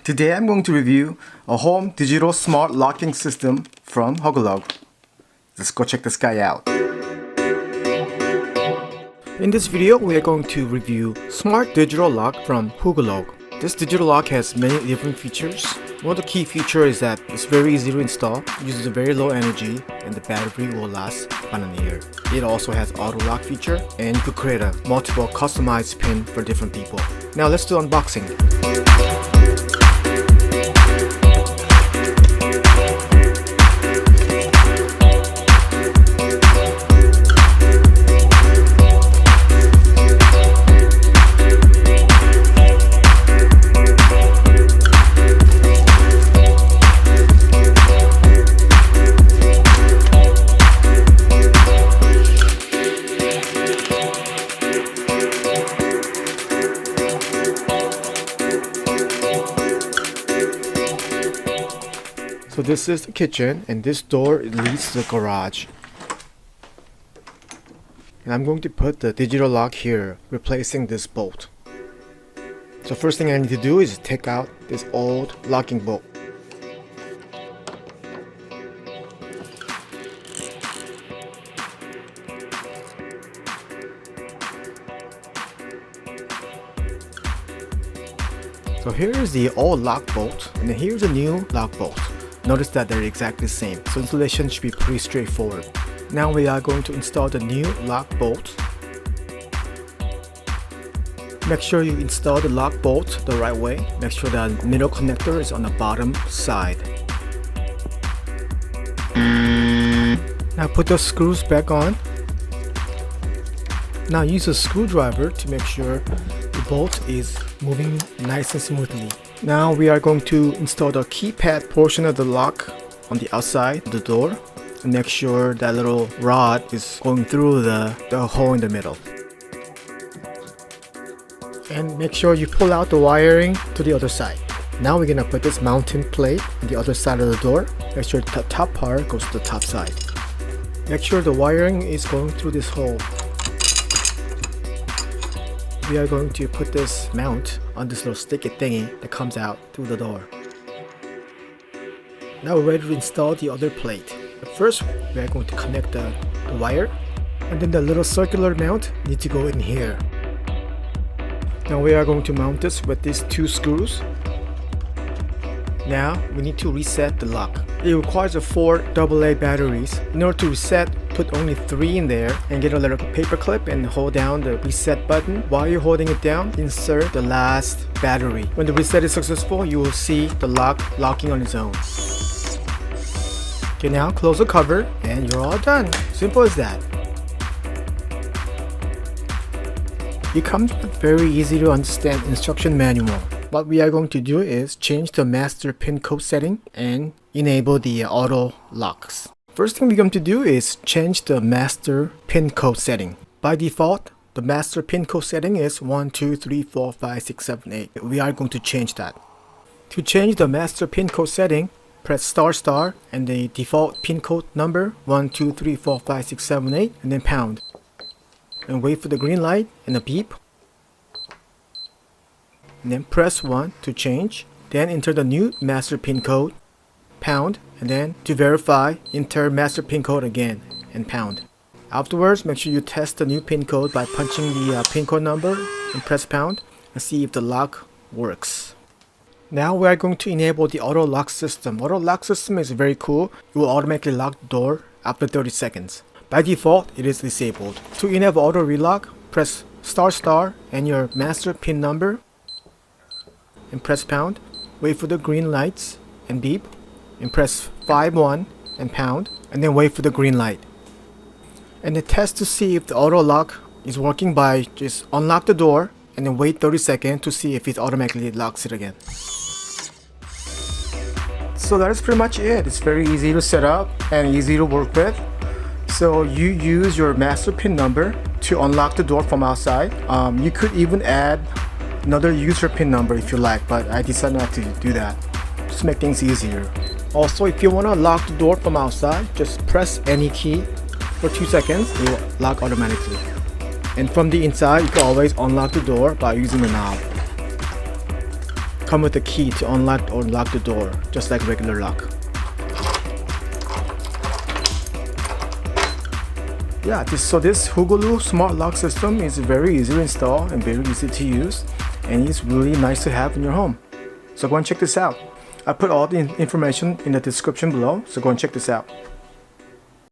Today I'm going to review a home digital smart locking system from Hugolog. Let's go check this guy out. In this video, we are going to review Smart Digital Lock from Hugolog. This digital lock has many different features. One of the key features is that it's very easy to install, uses a very low energy, and the battery will last about an year. It also has auto lock feature, and you could create a multiple customized pin for different people. Now let's do unboxing. So this is the kitchen, and this door leads to the garage. And I'm going to put the digital lock here, replacing this bolt. So first thing I need to do is take out this old locking bolt. So here is the old lock bolt, and then here's a new lock bolt. Notice that they're exactly the same, so installation should be pretty straightforward. Now we are going to install the new lock bolt. Make sure you install the lock bolt the right way. Make sure the middle connector is on the bottom side. Now put the screws back on. Now use a screwdriver to make sure the bolt is moving nice and smoothly. Now we are going to install the keypad portion of the lock on the outside of the door, and make sure that little rod is going through the hole in the middle. And make sure you pull out the wiring to the other side. Now we're gonna put this mounting plate on the other side of the door. Make sure the top part goes to the top side. Make sure the wiring is going through this hole. We are going to put this mount on this little sticky thingy that comes out through the door. Now we're ready to install the other plate. But first, we are going to connect the wire, and then the little circular mount needs to go in here. Now we are going to mount this with these two screws. Now we need to reset the lock. It requires 4 AA batteries. In order to reset, put only 3 in there and get a little paper clip and hold down the reset button. While you're holding it down, insert the last battery. When the reset is successful, you will see the lock locking on its own. Okay, now close the cover and you're all done. Simple as that. It comes with very easy to understand instruction manual. What we are going to do is change the master pin code setting and enable the auto locks. First thing we're going to do is change the master pin code setting. By default, the master pin code setting is 1, 2, 3, 4, 5, 6, 7, 8. We are going to change that. To change the master pin code setting, press star and the default pin code number 1, 2, 3, 4, 5, 6, 7, 8 and then pound. And wait for the green light and a beep. And then press 1 to change. Then enter the new master pin code, pound, and then to verify, enter master pin code again and pound. Afterwards, make sure you test the new pin code by punching the pin code number and press pound and see if the lock works. Now we are going to enable the auto lock system. Auto lock system is very cool. It will automatically lock the door after 30 seconds. By default, it is disabled. To enable auto relock, press star and your master pin number and press pound. Wait for the green lights and beep and press 5-1 and pound, and then wait for the green light. And then test to see if the auto lock is working by just unlock the door and then wait 30 seconds to see if it automatically locks it again. So that is pretty much it. It's very easy to set up and easy to work with. So you use your master pin number to unlock the door from outside. You could even add another user pin number if you like, but I decided not to do that. Just make things easier. Also, if you want to lock the door from outside, just press any key for 2 seconds. It will lock automatically. And from the inside, you can always unlock the door by using the knob. come with a key to unlock or lock the door, just like regular lock. Yeah, this Hugolo Smart Lock system is very easy to install and very easy to use, and it's really nice to have in your home. So go and check this out. I put all the information in the description below, so go and check this out.